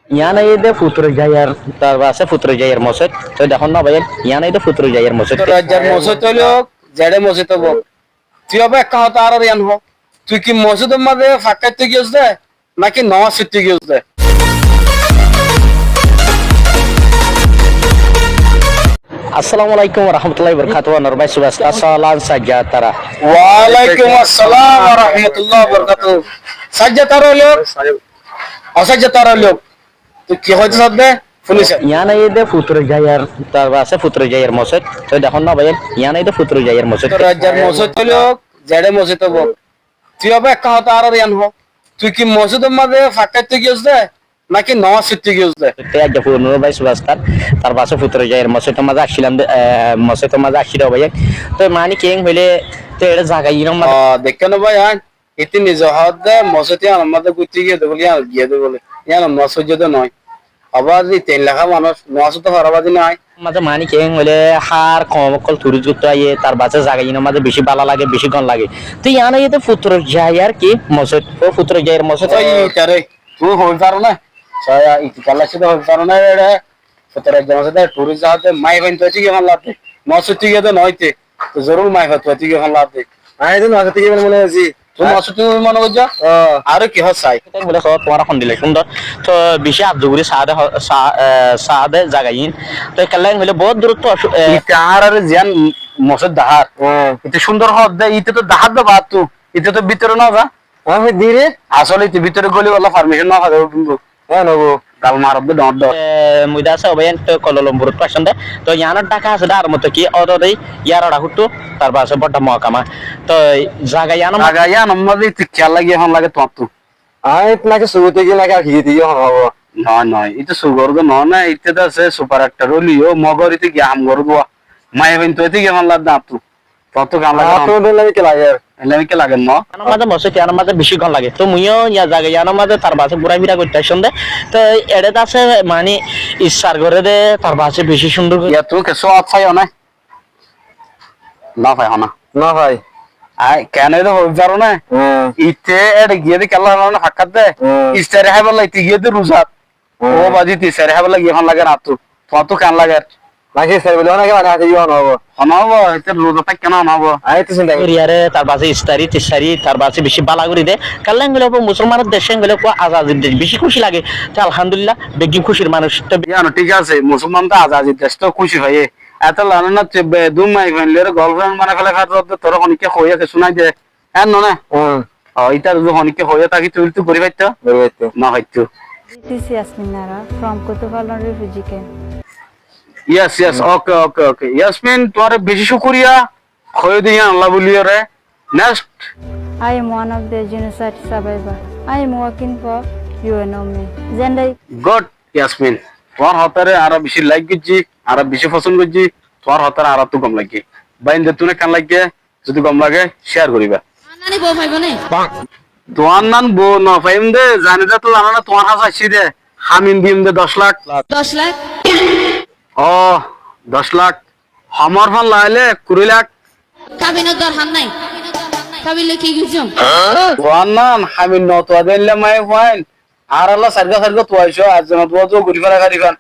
ইয়ানা এদে ফুতুরে যায়ার তার আছে ফুতুরে যায়ার মসজিদ তো দেখুন না ভাই ইয়ানা এদে ফুতুরে যায়ার মসজিদ রাজ্জার মসজিদ হলো জেডে মসজিদ হবো তুই হবে একটা হতা আর ইয়ান হ তুই কি মসজিদের মাঝে ফাঁকাইতে গিয়েছ দে নাকি নামাজ শিখতে গিয়েছ দে আসসালামু আলাইকুম ওয়া রাহমাতুল্লাহি ওয়া বারাকাতুহু নরবাই সুবাস্তা সালান সাজ্জা তারা ওয়ালাইকুম আসসালাম ওয়া রাহমাতুল্লাহি ওয়া বারাকাতুহু সাজ্জা তারা লোক অসাজ্জা তারা লোক তুই কি হইতে সাথে পুলিশ ইয়ানা এদে ফুতুরে যায়ার তার আছে ফুতুরে যায়ার মসজিদ তো দেখুন না ভাই ইয়ানা এদে ফুতুরে যায়ার মসজিদ রাজ্জার মসজিদ হলো জেডে মসজিদ হবো তুই হবে একটা হতা আর ইয়ান হ তুই কি মসজিদের মাঝে ফাঁকাইতে গিয়েছ দে নাকি নামাজ শিখতে গিয়েছ দে একটা নরবাই সুবাস্তা তার পাশে ফুতুরে যায়ার মসজিদের মাঝে আসছিলাম মসজিদের মাঝে আসছিল ভাই তো মানে কেং হইলে তো এটা জায়গা ইরম দেখে না ভাই হ্যাঁ ইতি নিজ হাত দে মসজিদে আমাদের গুটি গিয়ে দেবো গিয়ে দেবো বলে ইয়ান মসজিদ নয় আবার 3 লাখ মানুষ মসজিদ তো হরাবাদি নাই মাঝে মানে কেং হইলে হার কমকল তুরি যুক্ত আইয়ে তার বাচ্চা জায়গা ইরম মাঝে বেশি ভালো লাগে বেশি গন লাগে তো ইয়ানা এতে ফুতুরে যায়ার কি মসজিদ ও ফুতুরে যায়ার মসজিদ ওই তারে তুই হই পারো না ছায়া ইতি কালা সাথে হই পারো না রে ফতরা জমাতে টুরিস্ট যাতে মাই বাইন তো কি গন লাতে মসজিদ গিয়ে তো নয়তে তো জরুর মাই হতো কি গন লাতে আই তো মসজিদ গিয়ে মনে হচ্ছে তুমি মসজিদ মনে করছ আর কি হসাই বলে সব তোমার এখন দিলে সুন্দর তো বেশি আজগুড়ি সাদে জায়গাইন তো কাল্লাইন হইলে বহুত দূরত্ব ইতে আর জিয়ান মসজিদ দাহার ইতে সুন্দর হদ দে ইতে তো দাহার দে বাত তু ইতে তো ভিতরে না যা আমি ধীরে আসলে ইতে ভিতরে গলি ওলা পারমিশন না হবে কিন্তু হ্যাঁ নবো গাল মারব দে ডট মুইদা আছে ওবেন তো কললম্বুর পাশন্ডে তো ইয়ানার টাকা আছে আর মতো কি অদই ইয়ারড়া হুট্টু তার পাশে বড় মহকামা তো জায়গা আমাদের ইতে খেয়াল লাগে এখন লাগে তোমার তো আই নাকি শুরুতে গিয়ে নাকি আখিয়ে দিয়ে হবো নয় নয় এটা সুগর গো নয় না ইতে তো আছে সুপার একটা রলিও মগর ইতে কি আম গর গোয়া মায়ে বিন তো ইতে কি এখন লাগ দাঁত তত গান লাগে আপনাদের লাগে কি লাগে এলামি কে লাগে ন মাঝে বসে ইয়ার মাঝে বেশি গন লাগে তো মুইও ইয়া জায়গা ইয়ার মাঝে তার পাশে ঘুরা ফিরা করতে সন্ধ্যে তো এড়ে আছে মানে ইচ্ছার ঘরে দে তার পাশে বেশি সুন্দর ইয়া তুই কে সো আছাই না না ভাই হনা না ভাই আই কেন এটা হই পারো না ইতে এড গিয়ে দে কেলা না ফাকাত দে ইস্তারে হাইবার লাইতে গিয়ে দে রুজাত ও বাজি তি সারে হাইবার লাগি এখন লাগে না তো তো কেন লাগে নাকি স্যার বলে নাকি মানে হাতে দিয়ে হবো হনাবো এতে রোজাটা কেন হনাবো আই তো চিন্তা করি ইয়ারে তার পাশে ইস্তারি তিসারি তার পাশে বেশি বালা করে দে কাল্লাং গেলে মুসলমানের দেশে গেলে আজাদির দেশ বেশি খুশি লাগে তো আলহামদুলিল্লাহ বেগিম খুশির মানুষ জানো ঠিক আছে মুসলমান তো আজাদি দেশ তো খুশি হয়ে এত লানো না দুম মাই ফ্যামিলি গার্লফ্রেন্ড মানে ফেলে খাতে তোর অনেকে হইয়াছে শোনাই দে এন না এটা অনেকে হইয়া থাকি তুই তো গরিব হইতো না হইতো This is Yasmin Nara from Kutubalan Refugee Camp. yes okay Yasmin তোমার বেশি শুকরিয়া খয় দিয়া আল্লাহ বলিও রে next I am one of the genocide survivor. I am working for UNOME. Gender good Yasmin তোমার হতারে আর বেশি লাইক করছি আর বেশি পছন্দ করছি তোমার হতারে আর তো কম লাগে বাইন দে তুমি কেন লাগে যদি কম লাগে শেয়ার করিবা নানি বউ পাইব নে তোমার নান বউ ন পাইম দে জানি দে তো জানা না তোমার হাস আসি দে হামিন দিম দে 10 লাখ 10 লাখ ও 10 লাখ আমার ফান লাইলে 20 লাখ কাবিনের দরকার নাই কাবিলে কি কিছু তোমার নান হামিন ন তো দেনলে মাই ফাইন আর আল্লাহ সারগা তো আইছো আজ জন তো গরি ফেলা গাড়ি ফান